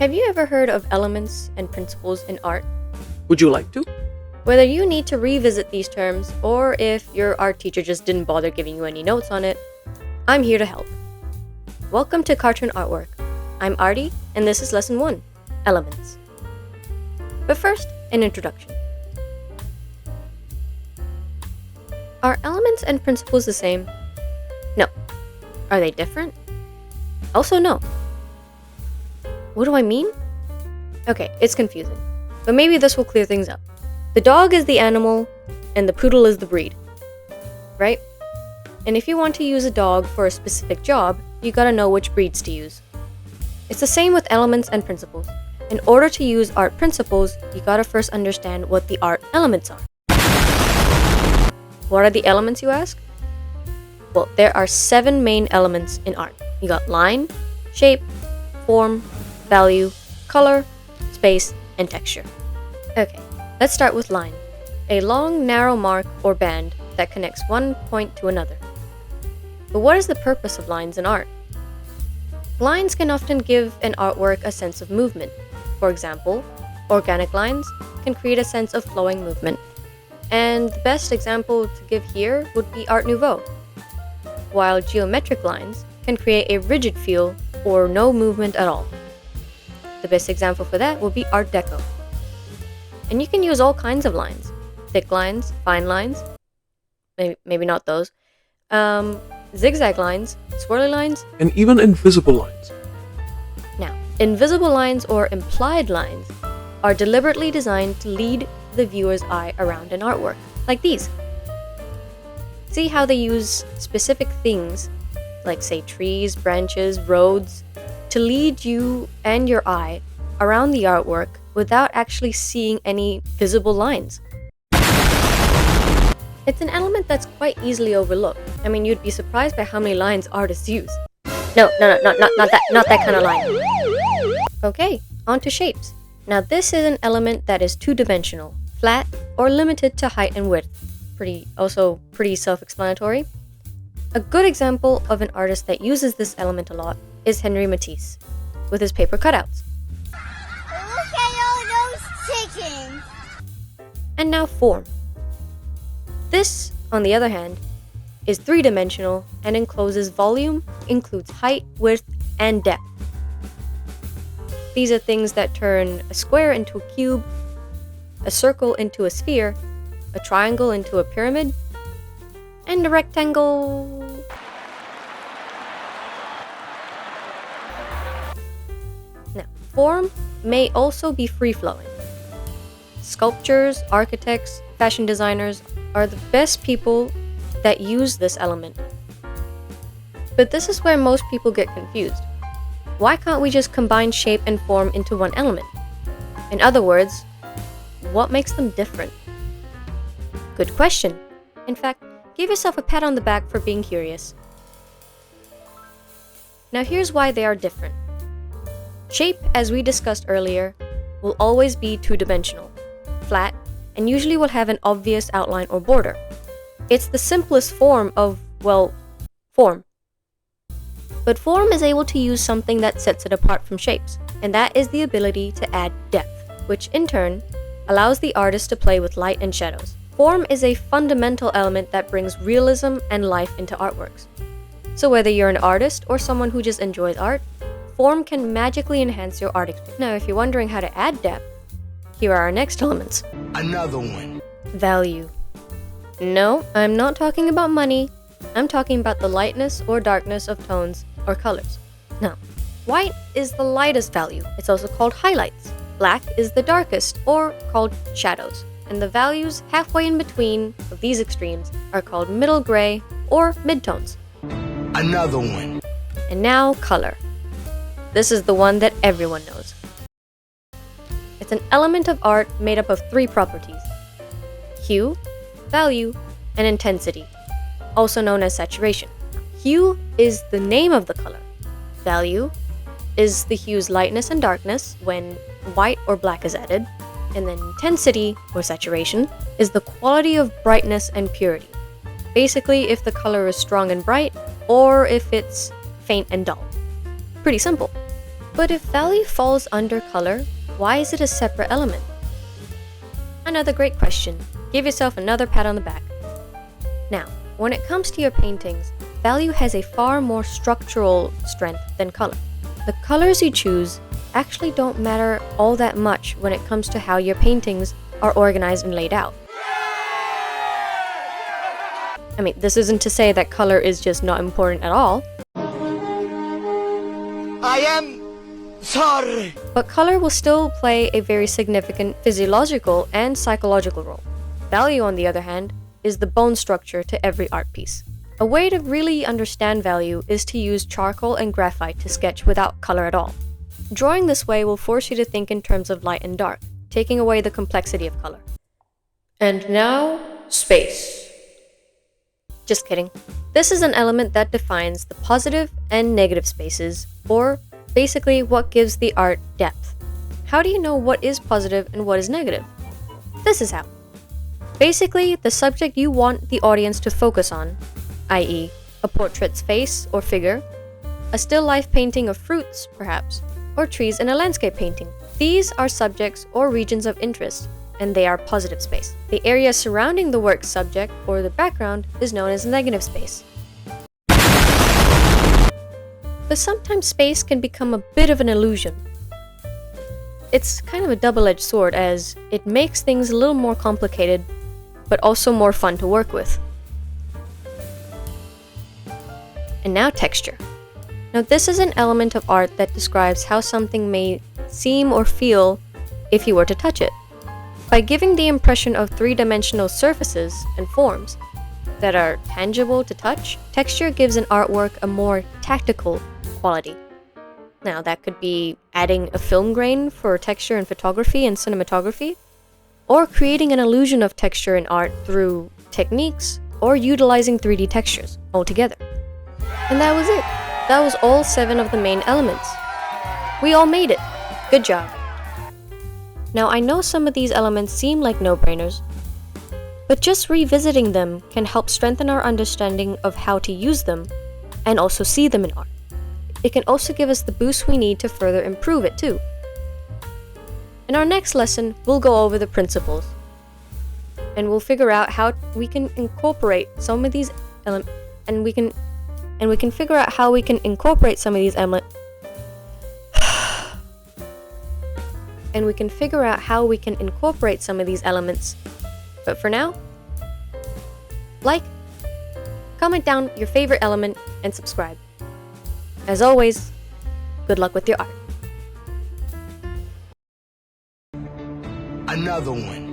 Have you ever heard of elements and principles in art? Would you like to? Whether you need to revisit these terms or if your art teacher just didn't bother giving you any notes on it, I'm here to help. Welcome to Cartoon Artwork. I'm Arty, and this is Lesson 1, Elements. But first, an introduction. Are elements and principles the same? No. Are they different? Also no. What do I mean? Okay, it's confusing, but maybe this will clear things up. The dog is the animal, and the poodle is the breed, right? And if you want to use a dog for a specific job, you gotta know which breeds to use. It's the same with elements and principles. In order to use art principles, you gotta first understand what the art elements are. What are the elements, you ask? Well, there are 7 main elements in art. You got line, shape, form, value, color, space, and texture. Okay, let's start with line. A long, narrow mark or band that connects one point to another. But what is the purpose of lines in art? Lines can often give an artwork a sense of movement. For example, organic lines can create a sense of flowing movement. And the best example to give here would be Art Nouveau, while geometric lines can create a rigid feel or no movement at all. The best example for that would be Art Deco. And you can use all kinds of lines. Thick lines, fine lines, maybe not those, zigzag lines, swirly lines, And even invisible lines. Now, invisible lines or implied lines are deliberately designed to lead the viewer's eye around an artwork, like these. See how they use specific things, like say trees, branches, roads, to lead you and your eye around the artwork without actually seeing any visible lines. It's an element that's quite easily overlooked. I mean, you'd be surprised by how many lines artists use. No, not that kind of line. Okay, on to shapes. Now this is an element that is two-dimensional, flat, or limited to height and width. Pretty self-explanatory. A good example of an artist that uses this element a lot is Henri Matisse, with his paper cutouts. Look at all those chickens! And now form. This, on the other hand, is three-dimensional and encloses volume, includes height, width, and depth. These are things that turn a square into a cube, a circle into a sphere, a triangle into a pyramid, and a rectangle. Now, form may also be free-flowing. Sculptors, architects, fashion designers are the best people that use this element. But this is where most people get confused. Why can't we just combine shape and form into one element? In other words, what makes them different? Good question. In fact, give yourself a pat on the back for being curious. Now here's why they are different. Shape, as we discussed earlier, will always be two-dimensional, flat, and usually will have an obvious outline or border. It's the simplest form of, form. But form is able to use something that sets it apart from shapes, and that is the ability to add depth, which in turn allows the artist to play with light and shadows. Form is a fundamental element that brings realism and life into artworks. So whether you're an artist or someone who just enjoys art, form can magically enhance your art experience. Now, if you're wondering how to add depth, here are our next elements. Another one. Value. No, I'm not talking about money. I'm talking about the lightness or darkness of tones or colors. Now, white is the lightest value. It's also called highlights. Black is the darkest, or called shadows. And the values halfway in between of these extremes are called middle gray or midtones. Another one. And now, color. This is the one that everyone knows. It's an element of art made up of 3 properties: hue, value, and intensity, also known as saturation. Hue is the name of the color. Value is the hue's lightness and darkness when white or black is added. And then intensity, or saturation, is the quality of brightness and purity. Basically, if the color is strong and bright, or if it's faint and dull. Pretty simple. But if value falls under color, why is it a separate element? Another great question. Give yourself another pat on the back. Now, when it comes to your paintings, value has a far more structural strength than color. The colors you choose actually don't matter all that much when it comes to how your paintings are organized and laid out. I mean, this isn't to say that color is just not important at all. I am sorry. But color will still play a very significant physiological and psychological role. Value, on the other hand, is the bone structure to every art piece. A way to really understand value is to use charcoal and graphite to sketch without color at all. Drawing this way will force you to think in terms of light and dark, taking away the complexity of color. And now, space. Just kidding. This is an element that defines the positive and negative spaces, or basically what gives the art depth. How do you know what is positive and what is negative? This is how. Basically, the subject you want the audience to focus on, i.e., a portrait's face or figure, a still life painting of fruits, perhaps, or trees in a landscape painting. These are subjects or regions of interest, and they are positive space. The area surrounding the work's subject or the background is known as negative space. But sometimes space can become a bit of an illusion. It's kind of a double-edged sword, as it makes things a little more complicated, but also more fun to work with. And now texture. Now this is an element of art that describes how something may seem or feel if you were to touch it. By giving the impression of three-dimensional surfaces and forms that are tangible to touch, texture gives an artwork a more tactical quality. Now that could be adding a film grain for texture in photography and cinematography, or creating an illusion of texture in art through techniques, or utilizing 3D textures altogether. And that was it. That was all 7 of the main elements. We all made it. Good job. Now I know some of these elements seem like no-brainers, but just revisiting them can help strengthen our understanding of how to use them and also see them in art. It can also give us the boost we need to further improve it too. In our next lesson, we'll go over the principles, and we'll figure out how we can incorporate some of these elements, and we can figure out how we can incorporate some of these elements. And we can figure out how we can incorporate some of these elements. But for now, like, comment down your favorite element, and subscribe. As always, good luck with your art. Another one.